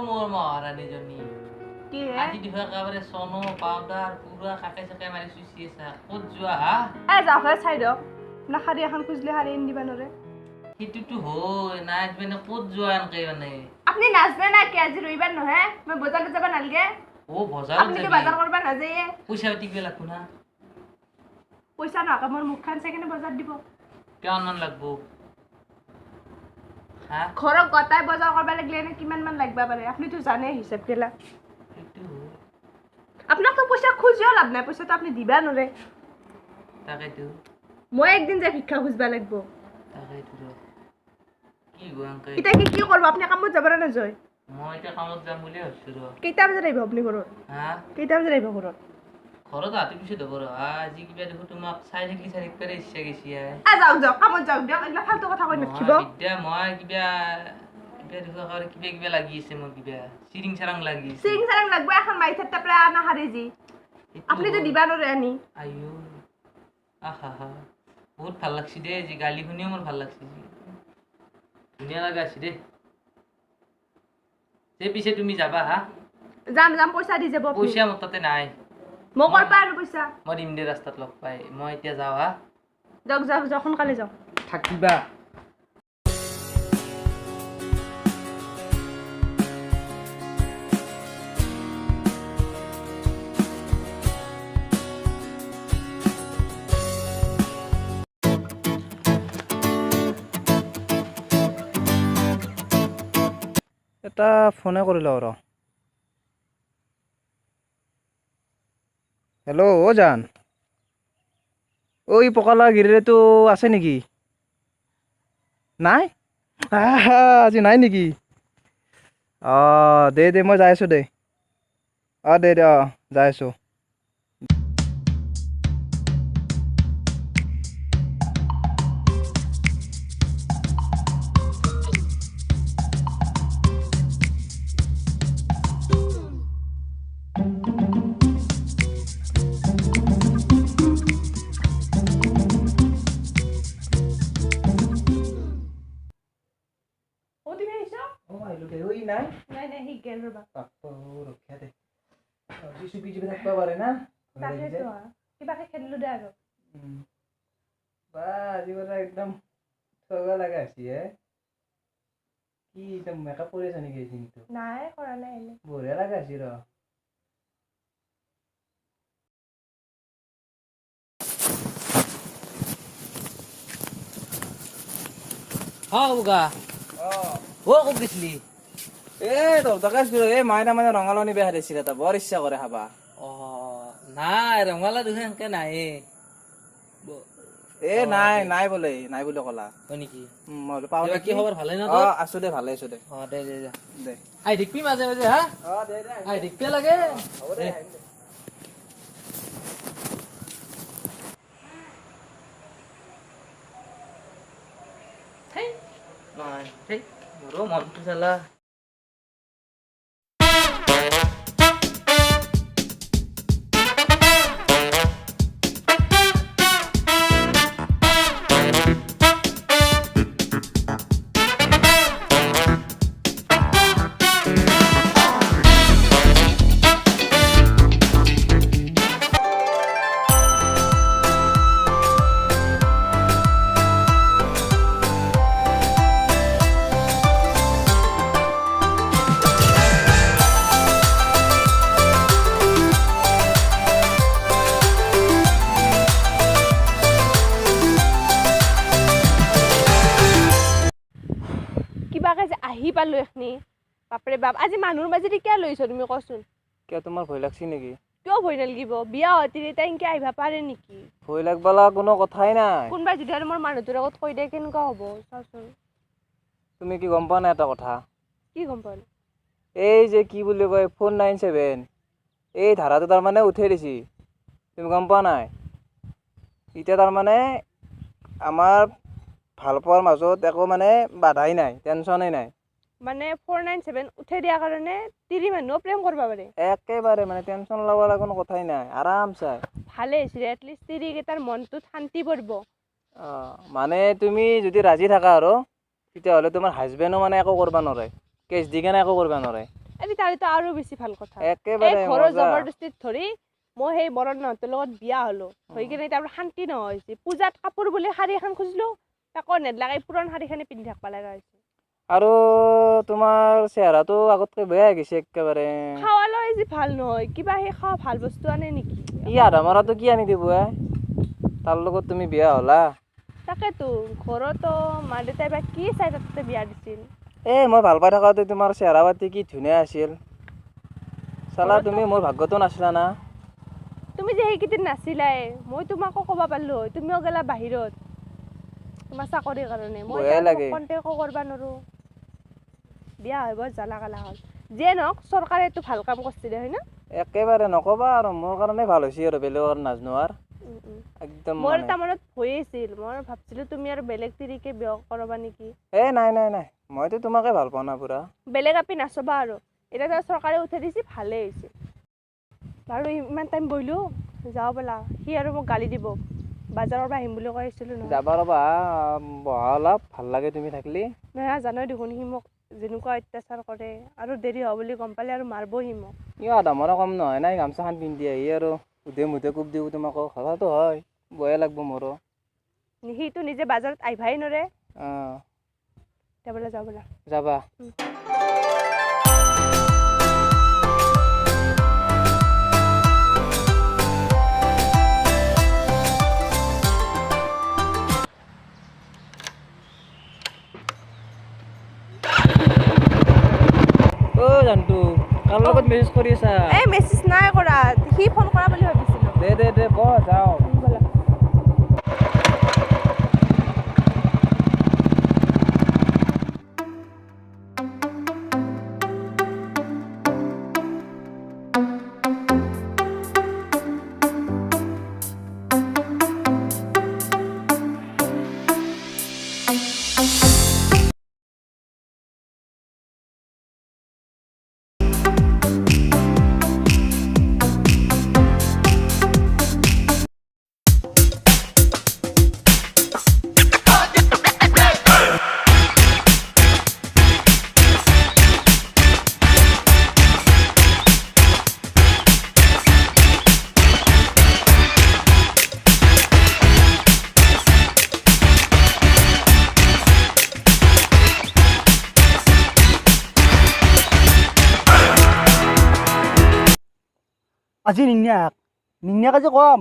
মোৰ মহাৰানী জনী কি হে আজি দিবা একেবাৰে সোনো পাউডাৰ পুৰা কাকে চাকে মাৰি চুচি আছে ক'ত যোৱা হা যাফে চাই দিয়ক না শাৰী এখন খুজলে শাৰী আনি দিবা নৰে সেইটোতো হয় নাচবে না ক'ত যোৱা এনেকে মানে আপনি নাচবে না কি আজি ৰবিবাৰ নহয় মই বজাৰত যাব নালগে ও বজাৰত আপনি কি যাবি বজাৰ কৰবা নাযায়ে পইচা পাতি কিবা লাগব না পইচা নাকা মোৰ মুখখান চাই কেনে বজাৰ দিব কিমান মান লাগব হা ঘৰত গটাই বজাৰ কৰবা লাগিলে নে কিমান মান লাগবা পাৰে আপনিতো জানে হিচাপ কেলা সেইটো আপোনাক তো পইচা খুজিও লাভ নাই পইচাটো আপনি দিবা নৰে তাকেতো মই একদিন যে ভিক্ষা খুজবা লাগব তাকেতো কি গুৱাংকে ইতা কি কৰব আপনি কামত যাব না যায় মই এতিয়া কামত যাম বুলি ভাবিছো ৰ কেইটা বজাত আহিব আপনি ঘৰত হা কেইটা বজাত আহিব ঘৰত ঘৰত আতি পিছত হ'ব ৰ আজি কিবা দেখো তোমাক চাই থাকিলে ইচ্ছা গেছি যাওক কামত যাওক দিয়ক এইগিলা ফালতু কথা কৈ নাথাকিব বিদ্যা মই কিবা দেখো কিবা লাগি আছে মোৰ কিবা চিৰিং চাৰাং লাগি আছে চিং চাৰাং লাগব এখন মাইথাত টাপলা আনা হাৰে যি আপনি তো দিবা নৰে আনি আইও আহা হা বহুত ভাল লাগছি দে যি গালি শুনিও মোৰ ভাল লাগছি ধুনীয়া লাগা আছে দে যে পিছে তুমি যাবা হা যাম পইচা দি যাব পইচা মোৰ তাতে নাই মই কৰ পা আৰু পইচা মই দিম দে ৰাস্তাত লগ পাই মই এতিয়া যাওঁ হা যাওক সোনকালে যাওক থাকিবা এটা ফোনে কৰি লওঁ ৰ হেল্ল' অ' জান ঐ পকালা গিৰিৰেটো আছে নেকি নাই আজি নাই নেকি দে মই যাই আছোঁ দে দে যাই আছোঁ নাই হি গেল ৰবা ৰক্ষা দে চুপি থাকিব পাৰে না তাকেতো কিবাকে খেলিলো দে আৰু বা আজি কথা একদম থগা লগা হৈছে কি একদম মেকআপ কৰি আছা নেকি কিন্তু নাই কৰা নাই এনে বঢ়িয়া লগা হৈছে ৰ বুগা ক'ত গৈছিলি মায়ে তাৰমানে ৰঙালাও নিবে হাৰিছিলে তাৰ বৰ ইচ্ছা কৰে খাবা নাই ৰঙালাও দেখোন এনেকে নাইয়ে নাই বোলে নাই বুলি ক'লা হয় নেকি কি খবৰ ভালে না আছো দে ভালে আছো দে দে আহি থাকিবি মাজে মাজে হা আহি থাকিব লাগে মোৰো মনটো চালা আহি পালো এখনি বাপৰে বাপ আজি মানুহৰ মাজেদি কিয় লৈছ তুমি কচোন কিয় তোমাৰ ভয় লাগছি নেকি কিয় ভয় নালাগিব বিয়া হতি তাইকে আহিবা পাৰে নেকি ভয় লাগবালা কোনো কথাই নাই কোনবা যদি আৰু মোৰ মানুহটোৰ আগত কৈ দে কেনেকুৱা হ'ব চাচোন তুমি কি গম পোৱা না এটা কথা কি গম পালো এই যে কি বুলি কয় 497 এই ধাৰাটো তাৰমানে উঠাই দিছি তুমি গম পোৱা নাই এতিয়া তাৰমানে আমাৰ ভাল পোৱাৰ মাজত একো মানে বাধাই নাই টেনচনেই নাই মানে 497 উঠাই দিয়া কাৰণে তিৰি মানুহ প্ৰেম কৰবা পাৰে একেবাৰে মানে টেনচন ল'ব লগা কোনো কথাই নাই আৰাম চাই ভালে হৈছে এটলিষ্ট তিৰি কেইটাৰ মনটো শান্তি পৰব মানে তুমি যদি ৰাজি থাকা আৰু তেতিয়াহ'লে তোমাৰ হাজবেণ্ডো মানে একো কৰবা নৰে কেছ দি কেনে একো কৰবা নৰে তাৰেতো আৰু বেছি ভাল কথা একেবাৰে এই ঘৰৰ মজা। জবৰদস্তিত ধৰি মই সেই বৰণ নহতৰ লগত বিয়া হলো হৈ কিনে তাৰপৰা শান্তি নহয় হৈছে পূজাত কাপোৰ বুলি শাৰী এখন খুজিলো তাকো নেদলাকে পুৰণ শাৰীখনে পিন্ধি থাকিব লগা হৈছে আৰু তোমাৰ চেহাৰাটো আগতকৈ বেয়া হৈ গৈছে একেবাৰে খাৱালৈ যে ভাল নহয় কিবা সেই খাৱা ভাল বস্তু আনে নেকি ই আধা মৰাটো কি আনি দিব তাৰ লগত তুমি বিয়া হলা তাকেতো ঘৰতো মা দেউতাই বা কি চাই তাতে বিয়া দিছিল মই ভাল পাই থাকোঁতে তোমাৰ চেহাৰা পাতি কি ধুনীয়া আছিল চালা তুমি মোৰ ভাগ্যটো নাছিলা না তুমি যে সেইকেইদিন নাছিলাই মই তোমাকো ক'ব পাৰিলো হয় তুমিও গেলা বাহিৰত তোমাৰ চাকৰিৰ কাৰণে মই কণ্টেক্টো কৰিব নোৱাৰো বিয়া হৈ বৰ জ্বালা কালা হ'ল যিয়ে নহওক চৰকাৰে এইটো ভাল কাম কৰিছে দে হয় না একেবাৰে নকবা আৰু মোৰ কাৰণে ভাল হৈছে আৰু বেলেগৰ নাজনো আৰু একদম মোৰ এটা মনত ভয় আছিল মই ভাবছিলো তুমি আৰু বেলেগ তিৰিকে বিয়া কৰাবা নেকি নাই নাই নাই মইতো তোমাকে ভাল পাওঁ না পুৰা বেলেগ আপি নাচবা আৰু এতিয়া চৰকাৰে উঠাই দিছে ভালেই হৈছে বাৰু ইমান টাইম বহিলো যাওঁ ব'লা সি আৰু মোক গালি দিব বাজাৰৰ পৰা আহিম বুলি কৈ আছিলো নহয় যাবা ৰ'বা বহা অলপ ভাল লাগে তুমি থাকিলি নহয় জানই দেখোন সি মোক যেনেকুৱা অত্যাচাৰ কৰে আৰু দেৰি হ'ব বুলি গম পালে আৰু মাৰিবহি মোক আধা মৰা কম নহয় নাই গামোচাখন পিন্ধি আহি আৰু উধে মুধে কোব দিওঁ তোমাকো কথাটো হয় বয়া লাগব মোৰো সিটো নিজে বাজাৰত আহিবাই নৰে যাবলৈ যাওঁ ব'লা যাবা জানটো কাৰ লগত মেছেজ কৰি আছা মেছেজ নাই কৰা সি ফোন কৰা বুলি ভাবিছিলো দে বহ যাওঁ ব'লা আজি নিনিয়াক আজি কম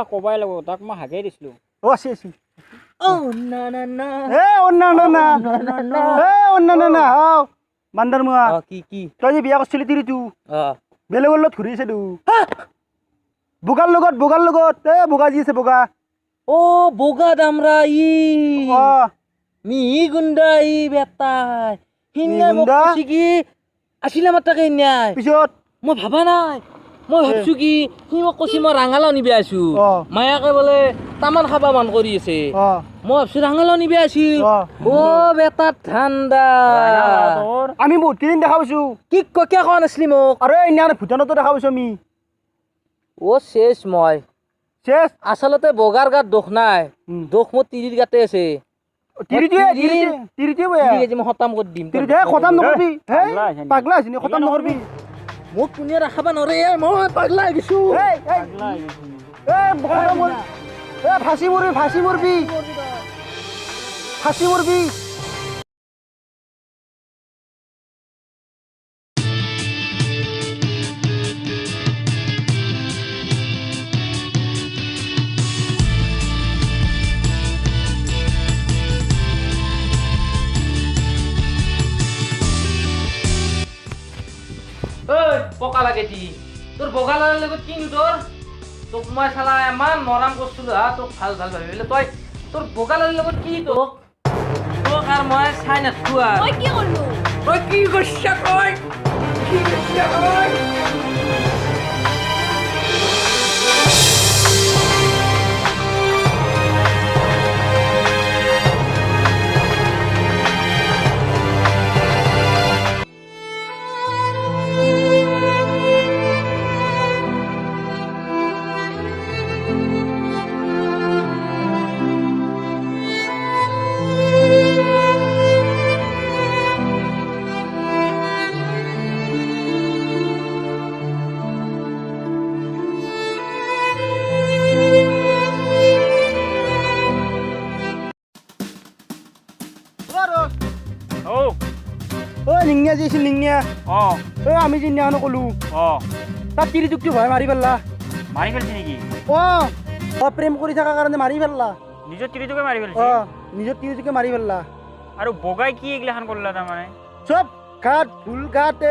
ক'বাই লাগিব তাক মই হাগেই দিছিলোঁ আছে বান্দৰ মুৱা কি তই যে বিয়া কৰিছিলি তিৰিটো বেলেগৰ লগত ঘূৰি আছে বগাৰ লগত বগা যি আছে বগা বগা দামৰা মিহি গুণ্ডা বেটাই কি আছিলে আমাৰ তাকে পিছত মই ভাবা নাই মই ভাবছো কি সি মোক কৈছে মই ৰাঙালাও নিবি আছো মায়াকে বোলে তামান খাবা মান কৰি আছে মই ভাবছো ৰাঙালাও নিবি আছিল বেটা ঠাণ্ডা আমি বহুত কেইদিন দেখা পাইছো কি কিয় কোৱা নাছিলি মোক আৰে এনে ভূটানতো দেখা পাইছো আমি শেষ মই শেষ আচলতে বগাৰ গাত দোষ নাই দোষ মোৰ তিৰিৰ গাতে আছে মই খতম কৰি দিম খতম নকৰবি পাগলা হৈছি খতম নকৰবি মোক কোনে ৰাখাবা নৰে মই পাগলা হৈ গৈছো ফাঁচি মৰবি পকা লাগে তোৰ বগা লালৰ লগত কিনো তোক মই চালা ইমান মৰম কৰিছিলো তোক ভাল ভাবি তই তোৰ বগা লালৰ লগত কি তোক আৰু মই চাই নাথাকো মই কি কৰিলো তই কি কৰিছা আছিল নিঙিয়া আমি যে নিয়ানো ক'লো তাত তিৰিটোকটো ভয় মাৰি পেলা মাৰি পেলছি নেকি প্ৰেম কৰি থকাৰ কাৰণে মাৰি পেলা নিজৰ তিৰিটোকে মাৰি পেলছি নিজৰ তিৰিটোকে মাৰি পেলা আৰু বগাই কি এইগিলাখান কৰিলা তাৰমানে চব গাত ফুল গাত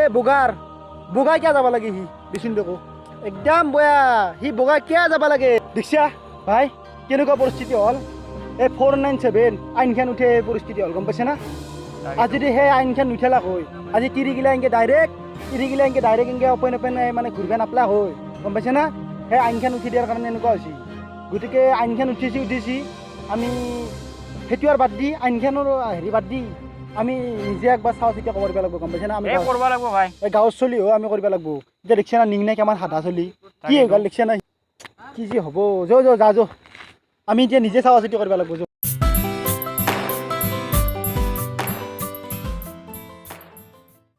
বগাই কিয় যাব লাগে সি দেচোন দেখো একদম বয়া সি বগাই কিয় যাব লাগে দেখিছা ভাই কেনেকুৱা পৰিস্থিতি হ'ল এই 497 আইনখন উঠে এই পৰিস্থিতি হ'ল গম পাইছে না আজি যদি সেই আইনখন নুঠেলাক হয় আজি তিৰিগিলা এনেকৈ ডাইৰেক্ট এনেকৈ অপেন মানে ঘূৰিব নাপলা হয় গম পাইছে না সেই আইনখন উঠি দিয়াৰ কাৰণে এনেকুৱা হৈছে গতিকে আইনখন উঠিছি আমি সেইটো আৰু বাদ দি আইনখনৰ হেৰি বাদ দি আমি নিজে একবাৰ চাওঁ চিতা কৰিব লাগিব গম পাইছে না আমি কৰিব লাগিব ভাই গাঁৱত চলি হৈ আমি কৰিব লাগিব এতিয়া দেখিছে না নিংনাই কিমান সাধা চলি কি হৈ গ'ল দেখিছে না কি যে হ'ব যা আমি এতিয়া নিজে চাওঁ চিতি কৰিব লাগিব